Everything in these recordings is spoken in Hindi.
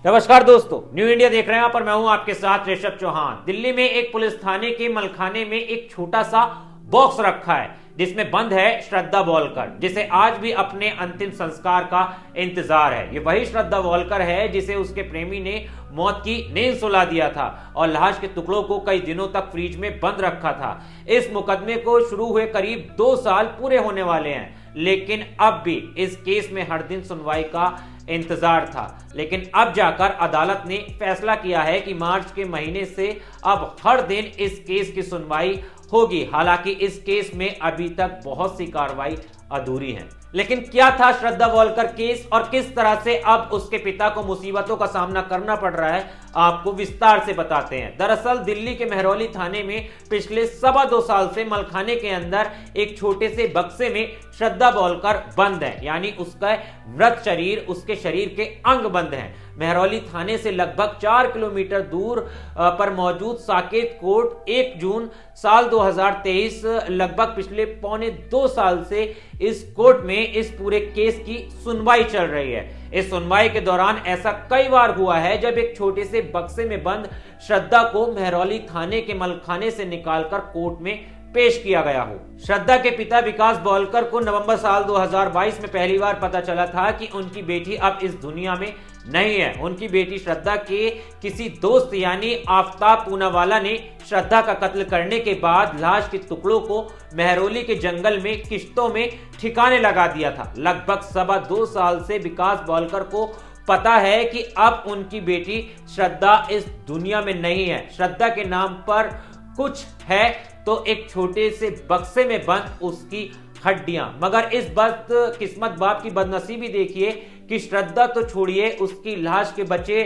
नमस्कार दोस्तों, न्यू इंडिया देख रहे हैं आप और मैं हूं आपके साथ ऋषभ चौहान। दिल्ली में एक पुलिस थाने के मलखाने में एक छोटा सा बॉक्स रखा है जिसमें बंद है श्रद्धा वॉलकर, जिसे आज भी अपने अंतिम संस्कार का इंतजार है। ये वही श्रद्धा वॉलकर है जिसे उसके प्रेमी ने मौत की नींद सुला दिया था और लाश के टुकड़ों को कई दिनों तक फ्रिज में बंद रखा था। इस मुकदमे को शुरू हुए करीब 2 साल पूरे होने वाले हैं, लेकिन अब भी इस केस में हर दिन सुनवाई का इंतजार था। लेकिन अब जाकर अदालत ने फैसला किया है कि मार्च के महीने से अब हर दिन इस केस की सुनवाई होगी। हालांकि इस केस में अभी तक बहुत सी कार्रवाई अधूरी है। लेकिन क्या था श्रद्धा वॉलकर केस और किस तरह से अब उसके पिता को मुसीबतों का सामना करना पड़ रहा है, आपको विस्तार से बताते हैं। दरअसल दिल्ली के मेहरौली थाने में पिछले 2.25 साल से मलखाने के अंदर एक छोटे से बक्से में श्रद्धा वॉलकर बंद है, यानी उसका मृत शरीर, उसके शरीर के अंग बंद हैं। मेहरौली थाने से लगभग 4 किलोमीटर दूर पर मौजूद साकेत कोर्ट 1 जून साल 2023 लगभग पिछले 1.25 साल से इस कोर्ट में इस पूरे केस की सुनवाई चल रही है। इस सुनवाई के दौरान ऐसा कई बार हुआ है जब एक छोटे से बक्से में बंद श्रद्धा को मेहरौली थाने के मलखाने से निकालकर कोर्ट में पेश किया गया हो। श्रद्धा के पिता विकास वॉलकर को नवंबर साल 2022 में पहली बार पता चला था कि उनकी बेटी अब इस दुनिया में नहीं है। उनकी बेटी श्रद्धा के किसी दोस्त यानी आफ्ताब पूनावाला ने श्रद्धा का कत्ल करने के बाद लाश के टुकड़ों को मेहरौली के जंगल में किश्तों में ठिकाने लगा दिया था। लगभग 2.25 साल से विकास वॉलकर को पता है कि अब उनकी बेटी श्रद्धा इस दुनिया में नहीं है। श्रद्धा के नाम पर कुछ है तो एक छोटे से बक्से में बंद उसकी हड्डियां। मगर इस बदकिस्मत बाप की बदनसीबी देखिए कि श्रद्धा तो छोड़िए, उसकी लाश के बचे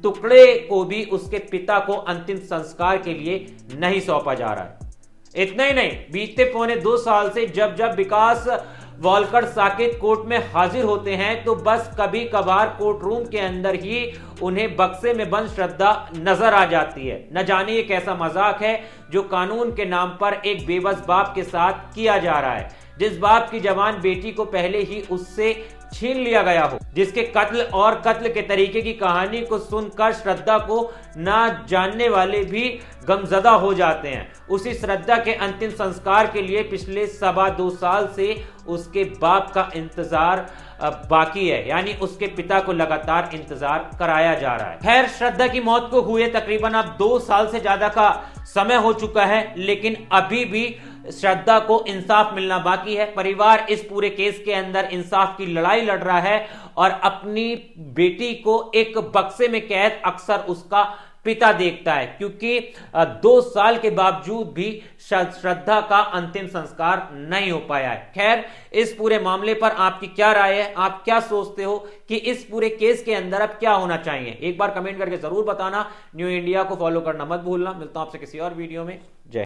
टुकड़े को भी उसके पिता को अंतिम संस्कार के लिए नहीं सौंपा जा रहा है। इतना ही नहीं, बीते 1.25 साल से जब जब विकास वॉलकर साकेत कोर्ट में हाजिर होते हैं तो बस कभी कभार कोर्ट रूम के अंदर ही उन्हें बक्से में बंद श्रद्धा नजर आ जाती है। न जाने ये कैसा मजाक है जो कानून के नाम पर एक बेबस बाप के साथ किया जा रहा है, जिस बाप की जवान बेटी को पहले ही उससे छीन लिया गया हो, जिसके कत्ल और कत्ल के तरीके की कहानी को सुनकर श्रद्धा को ना जानने वाले भी गमजदा हो जाते हैं। उसी श्रद्धा के अंतिम संस्कार के लिए पिछले 2.25 साल से उसके बाप का इंतजार बाकी है, यानी उसके पिता को लगातार इंतजार कराया जा रहा है। खैर, श्रद्धा की मौत को हुए तकरीबन अब 2 साल से ज्यादा का समय हो चुका है, लेकिन अभी भी श्रद्धा को इंसाफ मिलना बाकी है। परिवार इस पूरे केस के अंदर इंसाफ की लड़ाई लड़ रहा है और अपनी बेटी को एक बक्से में कैद अक्सर उसका पिता देखता है, क्योंकि 2 साल के बावजूद भी श्रद्धा का अंतिम संस्कार नहीं हो पाया है। खैर, इस पूरे मामले पर आपकी क्या राय है? आप क्या सोचते हो कि इस पूरे केस के अंदर अब क्या होना चाहिए? एक बार कमेंट करके जरूर बताना। न्यू इंडिया को फॉलो करना मत भूलना। मिलता हूं आपसे किसी और वीडियो में। जय